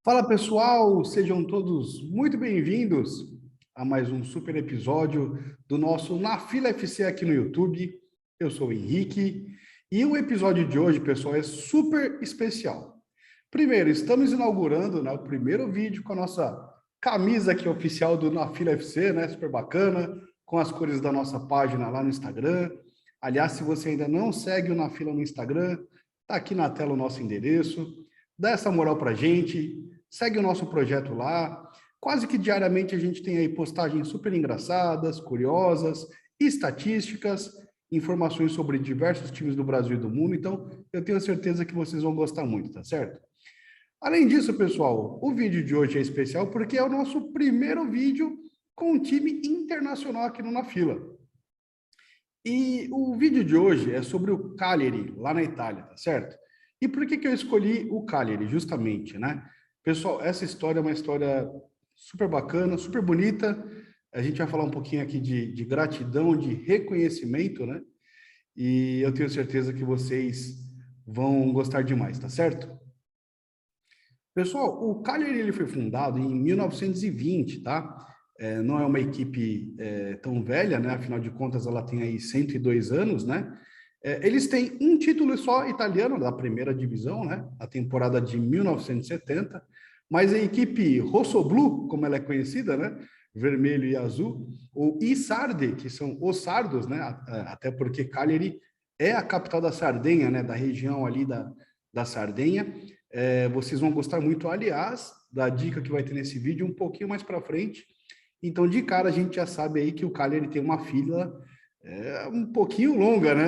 Fala pessoal, sejam todos muito bem-vindos a mais um super episódio do nosso Na Fila FC aqui no YouTube. Eu sou o Henrique e o episódio de hoje, pessoal, é super especial. Primeiro, estamos inaugurando, né, o primeiro vídeo com a nossa camisa aqui oficial do Na Fila FC, né, super bacana, com as cores da nossa página lá no Instagram. Aliás, se você ainda não segue o Na Fila no Instagram, tá aqui na tela o nosso endereço. Dá essa moral pra gente. Segue o nosso projeto lá. Quase que diariamente a gente tem aí postagens super engraçadas, curiosas, estatísticas, informações sobre diversos times do Brasil e do mundo. Então, eu tenho certeza que vocês vão gostar muito, tá certo? Além disso, pessoal, o vídeo de hoje é especial porque é o nosso primeiro vídeo com um time internacional aqui no Na Fila. E o vídeo de hoje é sobre o Cagliari, lá na Itália, tá certo? E por que eu escolhi o Cagliari, justamente, né? Pessoal, essa história é uma história super bacana, super bonita. A gente vai falar um pouquinho aqui de gratidão, de reconhecimento, né? E eu tenho certeza que vocês vão gostar demais, tá certo? Pessoal, o Cagliari ele foi fundado em 1920, tá? Não é uma equipe tão velha, né? Afinal de contas, ela tem aí 102 anos, né? Eles têm um título só italiano da primeira divisão, né? A temporada de 1970, mas a equipe Rossoblu, como ela é conhecida, né? Vermelho e azul, ou I Sardi, que são os sardos, né? Até porque Cagliari é a capital da Sardenha, né? Da região ali da Sardenha. Vocês vão gostar muito, aliás, da dica que vai ter nesse vídeo um pouquinho mais para frente. Então, de cara, a gente já sabe aí que o Cagliari tem uma fila um pouquinho longa, né?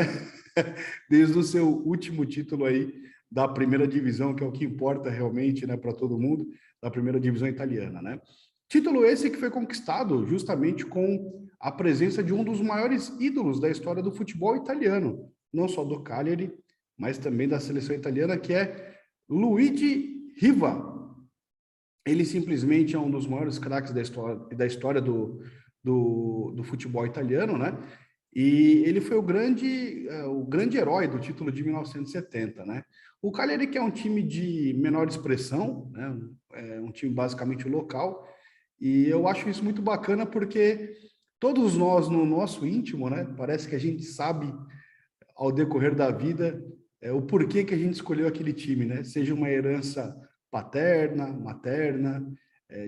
Desde o seu último título aí da primeira divisão, que é o que importa realmente, né, para todo mundo, da primeira divisão italiana, né? Título esse que foi conquistado justamente com a presença de um dos maiores ídolos da história do futebol italiano, não só do Cagliari, mas também da seleção italiana, que é Luigi Riva. Ele simplesmente é um dos maiores craques da história do futebol italiano, né? E ele foi o grande herói do título de 1970, né? O Cagliari, que é um time de menor expressão, né? É um time basicamente local, e eu acho isso muito bacana porque todos nós, no nosso íntimo, né? Parece que a gente sabe, ao decorrer da vida, o porquê que a gente escolheu aquele time, né? Seja uma herança paterna, materna,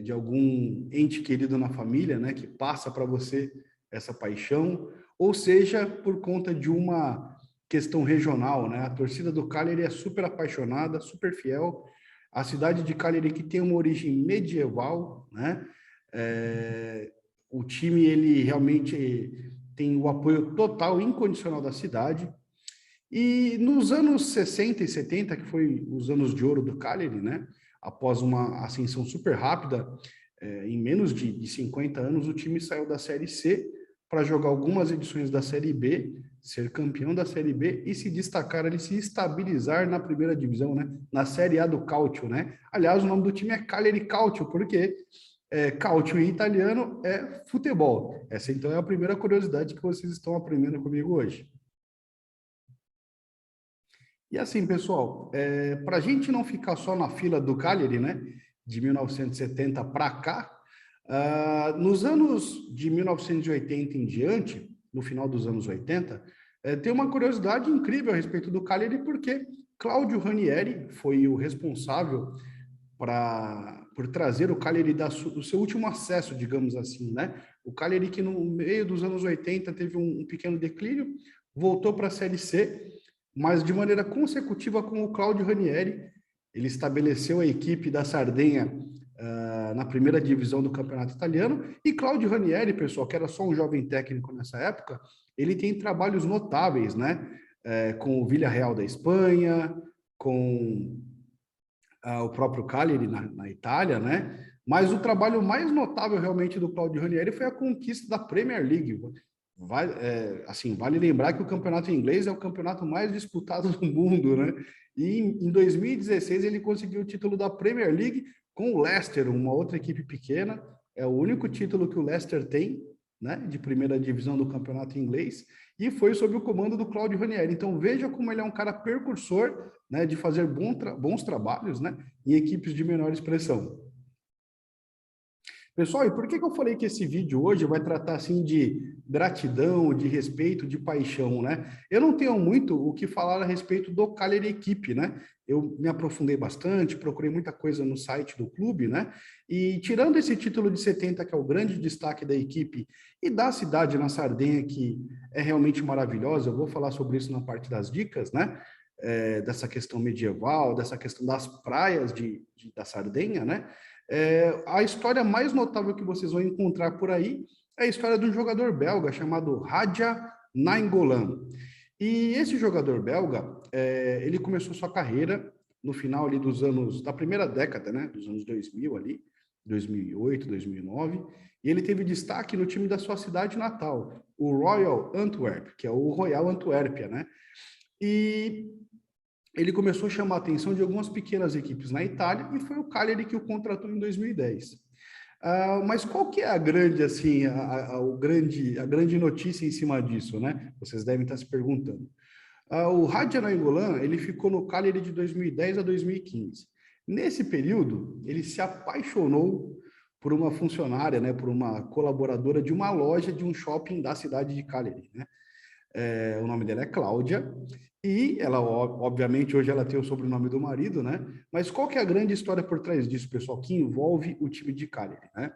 de algum ente querido na família, né? Que passa para você essa paixão, ou seja, por conta de uma questão regional, né? A torcida do Cagliari é super apaixonada, super fiel. A cidade de Cagliari, que tem uma origem medieval, né? O time, ele realmente tem o apoio total, incondicional da cidade. E nos anos 60 e 70, que foi os anos de ouro do Cagliari, né? Após uma ascensão super rápida, em menos de 50 anos, o time saiu da Série C para jogar algumas edições da Série B, ser campeão da Série B e se destacar ali, se estabilizar na primeira divisão, né? Na Série A do Calcio, né? Aliás, o nome do time é Cagliari Calcio, porque Calcio em italiano é futebol. Essa então é a primeira curiosidade que vocês estão aprendendo comigo hoje. E assim, pessoal, para a gente não ficar só na fila do Cagliari, né, de 1970 para cá, nos anos de 1980 em diante, no final dos anos 80, tem uma curiosidade incrível a respeito do Cagliari, porque Claudio Ranieri foi o responsável por trazer o Cagliari do seu último acesso, digamos assim, né? O Cagliari que no meio dos anos 80 teve um pequeno declínio, voltou para a Série C, mas de maneira consecutiva com o Claudio Ranieri, ele estabeleceu a equipe da Sardenha na primeira divisão do campeonato italiano, e Claudio Ranieri, pessoal, que era só um jovem técnico nessa época, ele tem trabalhos notáveis, né? Com o Villarreal da Espanha, com o próprio Cagliari na Itália, né? Mas o trabalho mais notável realmente do Claudio Ranieri foi a conquista da Premier League. Vale lembrar que o campeonato inglês é o campeonato mais disputado do mundo, né? E em 2016 ele conseguiu o título da Premier League com o Leicester, uma outra equipe pequena. É o único título que o Leicester tem né, de primeira divisão do campeonato inglês, e foi sob o comando do Claudio Ranieri. Então, veja como ele é um cara precursor, né, de fazer bons trabalhos, né, em equipes de menor expressão. Pessoal, e por que eu falei que esse vídeo hoje vai tratar assim de gratidão, de respeito, de paixão, né? Eu não tenho muito o que falar a respeito do Cagliari Equipe, né? Eu me aprofundei bastante, procurei muita coisa no site do clube, né? E tirando esse título de 70, que é o grande destaque da equipe, e da cidade na Sardenha, que é realmente maravilhosa, eu vou falar sobre isso na parte das dicas, né? Dessa questão medieval, dessa questão das praias da Sardenha, né? A história mais notável que vocês vão encontrar por aí é a história de um jogador belga chamado Radja Nainggolan. E esse jogador belga, ele começou sua carreira no final ali da primeira década, né, dos anos 2000 ali, 2008, 2009, e ele teve destaque no time da sua cidade natal, o Royal Antwerp, que é o Royal Antuérpia, né? E ele começou a chamar a atenção de algumas pequenas equipes na Itália e foi o Cagliari que o contratou em 2010. Mas qual que é a grande, assim, a grande notícia em cima disso, né? Vocês devem estar se perguntando. O Radja Nainggolan, ele ficou no Cagliari de 2010 a 2015. Nesse período, ele se apaixonou por uma funcionária, né, por uma colaboradora de uma loja de um shopping da cidade de Cagliari, né? O nome dela é Cláudia, e ela, obviamente, hoje ela tem o sobrenome do marido, né? Mas qual que é a grande história por trás disso, pessoal, que envolve o time de Cagliari, né?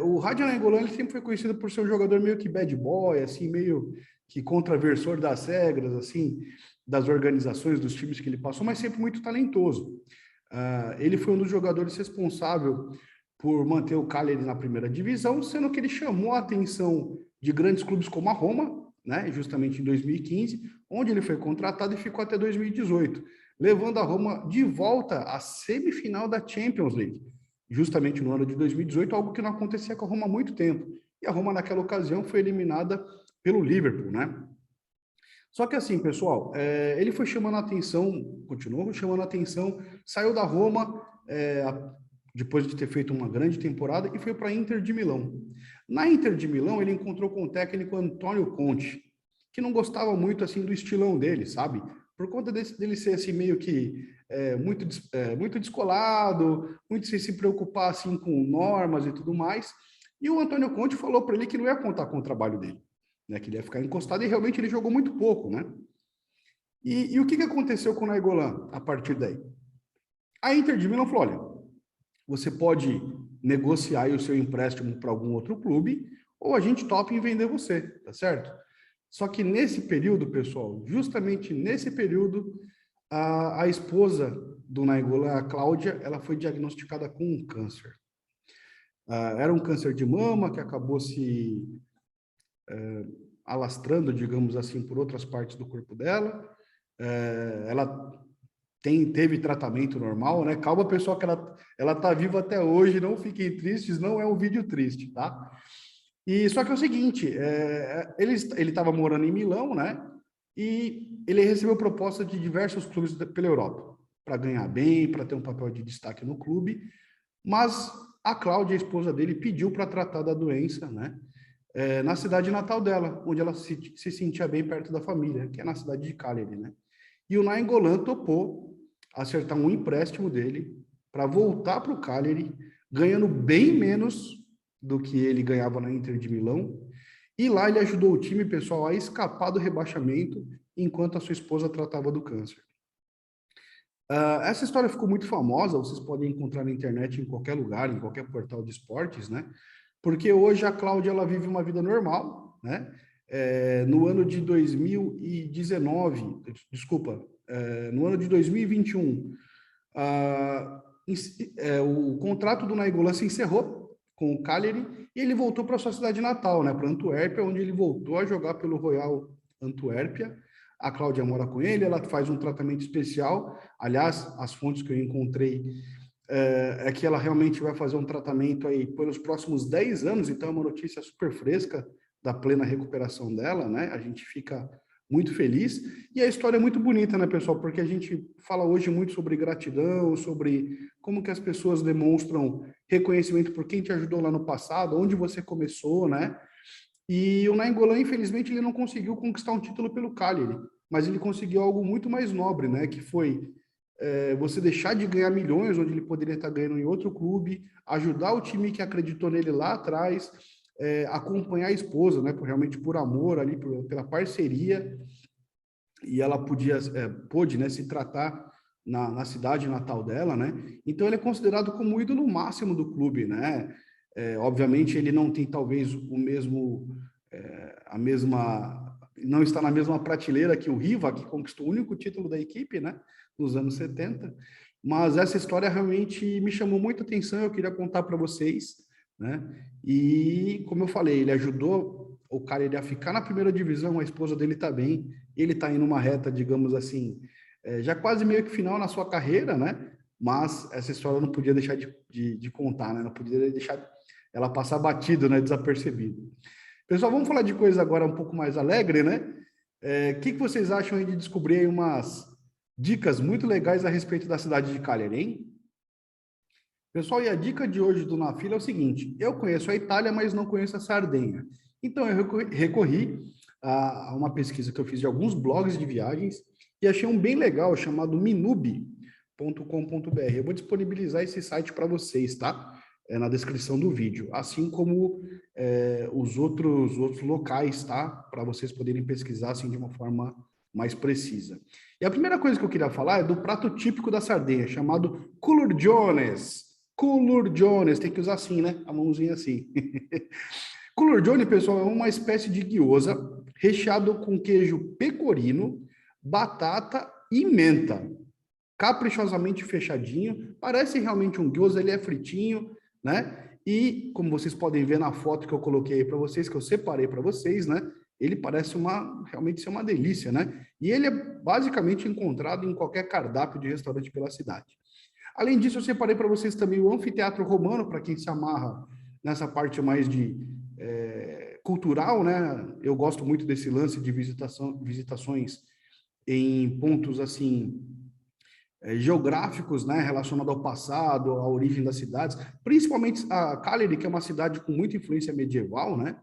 O Radja Nainggolan, ele sempre foi conhecido por ser um jogador meio que bad boy, assim, meio que contraversor das regras, assim, das organizações, dos times que ele passou, mas sempre muito talentoso. Ele foi um dos jogadores responsável por manter o Cagliari na primeira divisão, sendo que ele chamou a atenção de grandes clubes como a Roma, né, justamente em 2015, onde ele foi contratado e ficou até 2018, levando a Roma de volta à semifinal da Champions League, justamente no ano de 2018, algo que não acontecia com a Roma há muito tempo. E a Roma, naquela ocasião, foi eliminada pelo Liverpool, né? Só que assim, pessoal, ele foi chamando a atenção, continuou chamando a atenção, saiu da Roma, depois de ter feito uma grande temporada, e foi para a Inter de Milão. Na Inter de Milão, ele encontrou com o técnico Antônio Conte, que não gostava muito assim do estilão dele, sabe? Por conta dele ser assim meio que muito descolado, muito sem se preocupar assim com normas e tudo mais. E o Antônio Conte falou para ele que não ia contar com o trabalho dele, né? Que ele ia ficar encostado, e realmente ele jogou muito pouco, né? E o que aconteceu com o Nainggolan a partir daí? A Inter de Milão falou: olha, você pode negociar o seu empréstimo para algum outro clube, ou a gente topa em vender você, tá certo? Só que nesse período, pessoal, justamente nesse período, a esposa do Nainggolan, a Cláudia, ela foi diagnosticada com um câncer. Era um câncer de mama que acabou se alastrando, digamos assim, por outras partes do corpo dela. Ela teve tratamento normal, né? Calma, pessoal, que ela tá viva até hoje, não fiquem tristes, não é um vídeo triste, tá? E só que é o seguinte, ele estava morando em Milão, né? E ele recebeu proposta de diversos clubes pela Europa para ganhar bem, para ter um papel de destaque no clube, mas a Cláudia, a esposa dele, pediu para tratar da doença, né? Na cidade natal dela, onde ela se sentia bem perto da família, que é na cidade de Cagliari, né? E o Nainggolan topou acertar um empréstimo dele para voltar para o Cagliari, ganhando bem menos do que ele ganhava na Inter de Milão. E lá ele ajudou o time, pessoal, a escapar do rebaixamento enquanto a sua esposa tratava do câncer. Essa história ficou muito famosa, vocês podem encontrar na internet em qualquer lugar, em qualquer portal de esportes, né? Porque hoje a Cláudia, ela vive uma vida normal, né? No ano de 2019, desculpa, no ano de 2021, o contrato do Nainggolan se encerrou com o Cagliari e ele voltou para sua cidade natal, né, para Antuérpia, onde ele voltou a jogar pelo Royal Antuérpia. A Cláudia mora com ele, ela faz um tratamento especial. Aliás, as fontes que eu encontrei que ela realmente vai fazer um tratamento aí pelos próximos 10 anos, então é uma notícia super fresca da plena recuperação dela, né? A gente fica muito feliz. E a história é muito bonita, né, pessoal? Porque a gente fala hoje muito sobre gratidão, sobre como que as pessoas demonstram reconhecimento por quem te ajudou lá no passado, onde você começou, né? E o Nainggolan, infelizmente, ele não conseguiu conquistar um título pelo Cagliari, mas ele conseguiu algo muito mais nobre, né? Que foi você deixar de ganhar milhões, onde ele poderia estar ganhando em outro clube, ajudar o time que acreditou nele lá atrás, acompanhar a esposa, né? Realmente por amor ali, pela parceria, e ela pôde, né, se tratar na cidade natal dela, né? Então ele é considerado como o ídolo máximo do clube, né? Obviamente ele não tem talvez o mesmo, a mesma, não está na mesma prateleira que o Riva, que conquistou o único título da equipe, né? Nos anos 70, mas essa história realmente me chamou muita atenção, eu queria contar para vocês, né? E como eu falei, ele ajudou o cara a ficar na primeira divisão, a esposa dele está bem, ele está indo numa reta, digamos assim, já quase meio que final na sua carreira, né? Mas essa história eu não podia deixar de contar, né? Não podia deixar ela passar batido, né? Desapercebido. Pessoal, vamos falar de coisa agora um pouco mais alegre, né? Que vocês acham aí de descobrir aí umas dicas muito legais a respeito da cidade de Cagliari, hein? Pessoal, e a dica de hoje do Na Fila é o seguinte: eu conheço a Itália, mas não conheço a Sardenha. Então, eu recorri a uma pesquisa que eu fiz de alguns blogs de viagens e achei um bem legal chamado minube.com.br. Eu vou disponibilizar esse site para vocês, tá? Na descrição do vídeo, assim como os outros locais, tá? Para vocês poderem pesquisar assim de uma forma mais precisa. E a primeira coisa que eu queria falar é do prato típico da Sardenha, chamado culurgiones. Culurgiones, tem que usar assim, né? A mãozinha assim. Culurgione, pessoal, é uma espécie de gyoza recheado com queijo pecorino, batata e menta. Caprichosamente fechadinho, parece realmente um gyoza, ele é fritinho, né? E como vocês podem ver na foto que eu coloquei aí para vocês, que eu separei para vocês, né? Ele parece realmente ser uma delícia, né? E ele é basicamente encontrado em qualquer cardápio de restaurante pela cidade. Além disso, eu separei para vocês também o anfiteatro romano, para quem se amarra nessa parte mais de cultural, né? Eu gosto muito desse lance de visitações em pontos assim geográficos, né, relacionado ao passado, à origem das cidades, principalmente a Cagliari, que é uma cidade com muita influência medieval, né?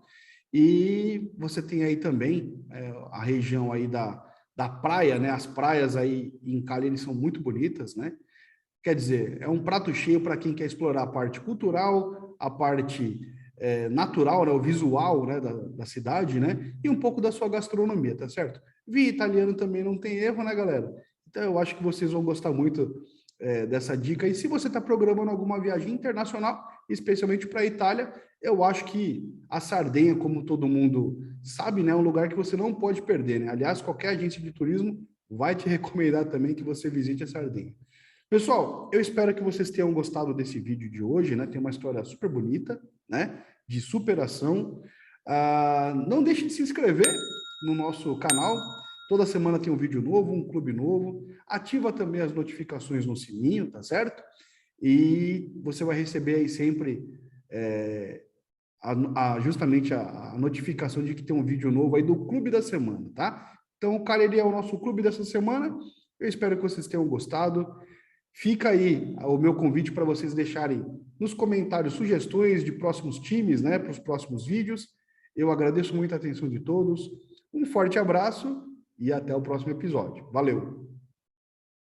E você tem aí também a região aí da praia, né? As praias aí em Cagliari são muito bonitas, né? Quer dizer, é um prato cheio para quem quer explorar a parte cultural, a parte natural, né, o visual, né, da cidade, né, e um pouco da sua gastronomia, tá certo? Vinho italiano também não tem erro, né, galera? Então eu acho que vocês vão gostar muito dessa dica. E se você está programando alguma viagem internacional, especialmente para a Itália, eu acho que a Sardenha, como todo mundo sabe, né, é um lugar que você não pode perder, né? Aliás, qualquer agência de turismo vai te recomendar também que você visite a Sardenha. Pessoal, eu espero que vocês tenham gostado desse vídeo de hoje, né? Tem uma história super bonita, né? De superação. Não deixe de se inscrever no nosso canal. Toda semana tem um vídeo novo, um clube novo. Ativa também as notificações no sininho, tá certo? E você vai receber aí sempre justamente a notificação de que tem um vídeo novo aí do clube da semana, tá? Então, o Cagliari é o nosso clube dessa semana. Eu espero que vocês tenham gostado. Fica aí o meu convite para vocês deixarem nos comentários sugestões de próximos times, né, para os próximos vídeos. Eu agradeço muito a atenção de todos. Um forte abraço e até o próximo episódio. Valeu!